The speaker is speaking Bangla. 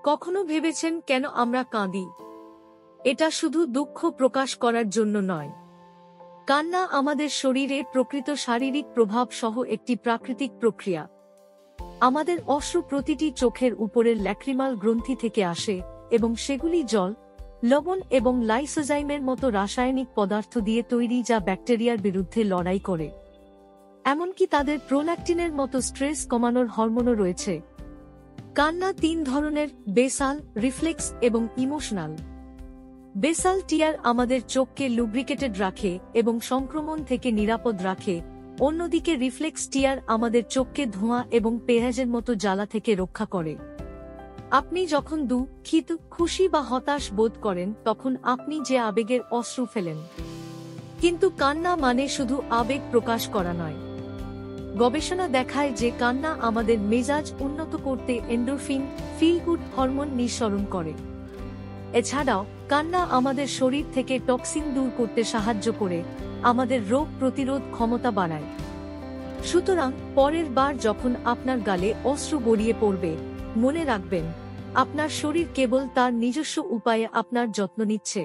কখনো ভেবেছেন কেন আমরা কাঁদি? এটা শুধু দুঃখ প্রকাশ করার জন্য নয়। কান্না আমাদের শরীরে প্রকৃত শারীরিক প্রভাব সহ একটি প্রাকৃতিক প্রক্রিয়া। আমাদের অশ্রু প্রতিটি চোখের উপরের ল্যাক্রিমাল গ্রন্থি থেকে আসে এবং সেগুলি জল, লবণ এবং লাইসোজাইমের মতো রাসায়নিক পদার্থ দিয়ে তৈরি যা ব্যাকটেরিয়ার বিরুদ্ধে লড়াই করে। এমনকি তাদের প্রোল্যাক্টিনের মতো স্ট্রেস কমানোর হরমোনও রয়েছে। কান্না তিন ধরনের: বেসাল, রিফ্লেক্স এবং ইমোশনাল। বেসাল টিয়ার আমাদের চোখকে লুব্রিকেটেড রাখে এবং সংক্রমণ থেকে নিরাপদ রাখে, অন্যদিকে রিফ্লেক্স টিয়ার আমাদের চোখকে ধোঁয়া এবং পেঁয়াজের মতো জ্বালা থেকে রক্ষা করে। আপনি যখন দুঃখিত, খুশি বা হতাশ বোধ করেন তখন আপনি যে আবেগের অশ্রু ফেলেন। কিন্তু কান্না মানে শুধু আবেগ প্রকাশ করা নয়। গবেষণা দেখায় যে কান্না আমাদের মেজাজ উন্নত করতে এন্ডোরফিন, ফিল গুড হরমোন নিঃসরণ করে। এছাড়াও কান্না আমাদের শরীর থেকে টক্সিন দূর করতে সাহায্য করে, আমাদের রোগ প্রতিরোধ ক্ষমতা বাড়ায়। সুতরাং পরের বার যখন আপনার গালে অশ্রু গড়িয়ে পড়বে, মনে রাখবেন আপনার শরীর কেবল তার নিজস্ব উপায়ে আপনার যত্ন নিচ্ছে।